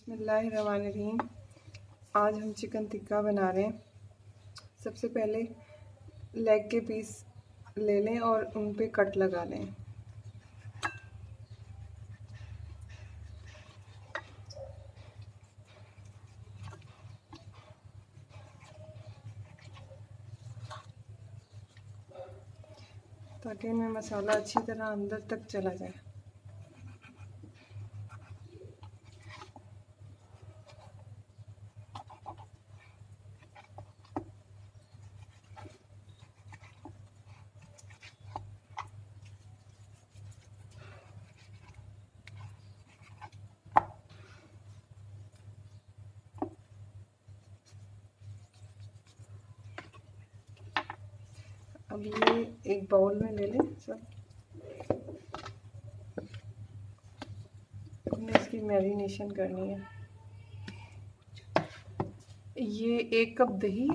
बिस्मिल्लाहिर्रहमानिर्रहीम। आज हम चिकन टिक्का बना रहे हैं। सबसे पहले लेग के पीस ले लें और उन पे कट लगा लें। ताकि इनमें मसाला अच्छी तरह अंदर तक चला जाए। अब ये एक बाउल में ले लें सब। हमने इसकी मैरिनेशन करनी है। ये 1 कप दही,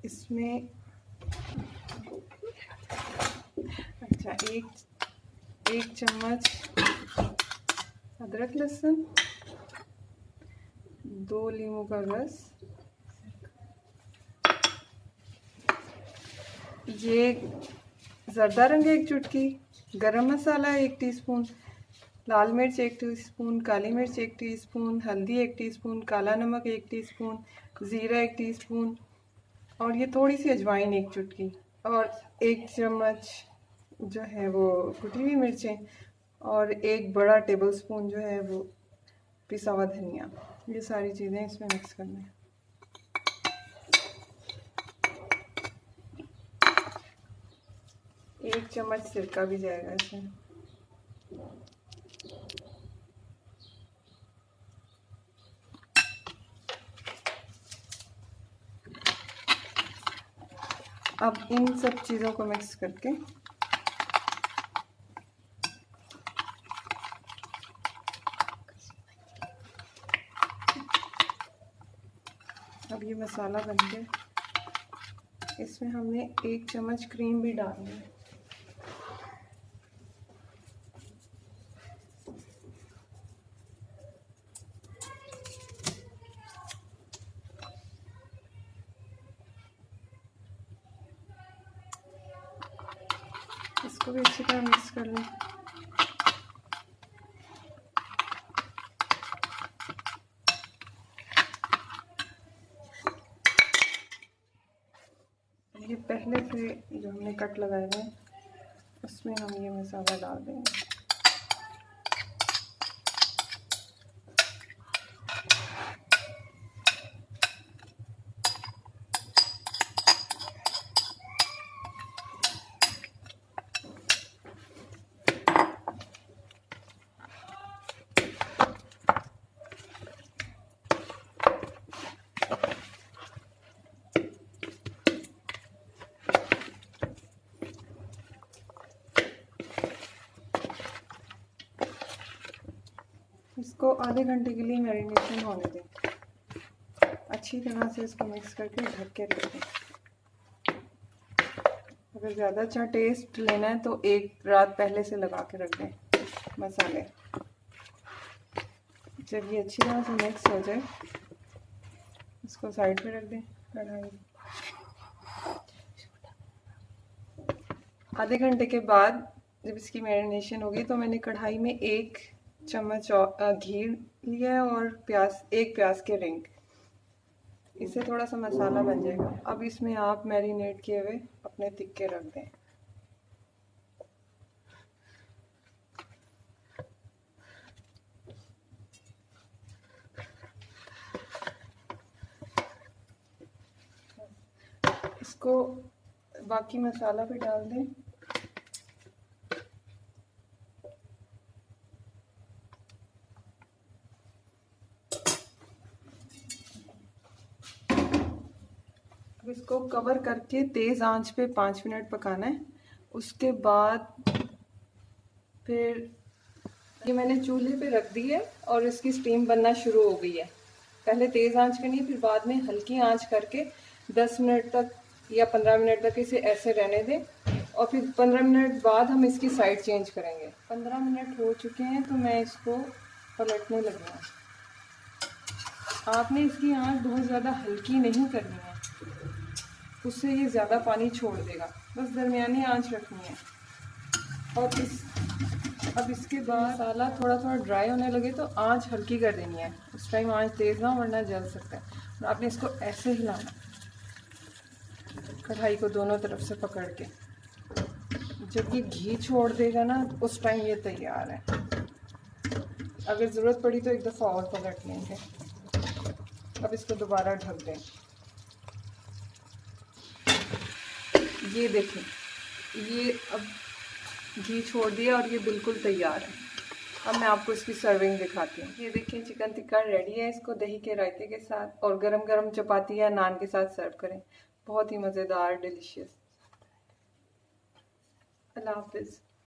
इसमें एक चम्मच अदरक लहसुन, 2 लीमू का रस, ये ज़रदा रंग 1 चुटकी, गरम मसाला 1 टीस्पून, लाल मिर्च 1 टीस्पून, काली मिर्च 1 टीस्पून, हल्दी 1 टीस्पून, काला नमक 1 टीस्पून, ज़ीरा 1 टीस्पून और ये थोड़ी सी अजवाइन 1 चुटकी और 1 चम्मच जो है वो कुटी हुई मिर्चें और 1 बड़ा टेबलस्पून जो है वो पिसा हुआ धनिया। ये सारी चीज़ें इसमें मिक्स करना है। एक चम्मच सिरका भी जाएगा इसमें। अब इन सब चीज़ों को मिक्स करके अब ये मसाला बन गया। इसमें हमने 1 चम्मच क्रीम भी डालनी है। इसको भी अच्छी तरह मिक्स कर लें। ये पहले से जो हमने कट लगाए हैं उसमें हम ये मसाला डाल देंगे। इसको आधे घंटे के लिए मैरिनेशन होने दें। अच्छी तरह से इसको मिक्स करके ढक के रख दें। अगर ज़्यादा अच्छा टेस्ट लेना है तो 1 रात पहले से लगा के रख दें मसाले। जब ये अच्छी तरह से मिक्स हो जाए इसको साइड पे रख दें। कढ़ाई आधे घंटे के बाद जब इसकी मैरिनेशन होगी तो मैंने कढ़ाई में 1 चम्मच घी लिया है और एक प्याज के रिंग। इससे थोड़ा सा मसाला बन जाएगा। अब इसमें आप मैरिनेट किए हुए अपने टिक्के रख दें। इसको बाकी मसाला भी डाल दें। अब इसको कवर करके तेज़ आंच पे 5 मिनट पकाना है। उसके बाद फिर ये मैंने चूल्हे पे रख दी है और इसकी स्टीम बनना शुरू हो गई है। पहले तेज़ आंच करनी है, फिर बाद में हल्की आंच करके 10 मिनट तक या 15 मिनट तक इसे ऐसे रहने दें और फिर 15 मिनट बाद हम इसकी साइड चेंज करेंगे। 15 मिनट हो चुके हैं तो मैं इसको पलटने लगी हूँ। आपने इसकी आंच बहुत ज़्यादा हल्की नहीं करनी है, उससे ये ज़्यादा पानी छोड़ देगा, बस दरमियानी आंच रखनी है। और अब इसके बाद मसाला थोड़ा थोड़ा ड्राई होने लगे तो आंच हल्की कर देनी है। उस टाइम आंच तेज़ ना, वरना जल सकता है। और आपने इसको ऐसे हिलाना, कढ़ाई को दोनों तरफ से पकड़ के। जब ये घी छोड़ देगा ना, उस टाइम ये तैयार है। अगर ज़रूरत पड़ी तो एक दफ़ा और पलट लेंगे। अब इसको दोबारा ढक दें। ये देखें, ये अब घी छोड़ दिया और ये बिल्कुल तैयार है। अब मैं आपको इसकी सर्विंग दिखाती हूँ। ये देखिए, चिकन टिक्का रेडी है। इसको दही के रायते के साथ और गरम गरम चपाती या नान के साथ सर्व करें। बहुत ही मज़ेदार, डिलीशियस। अल्लाह हाफिज़।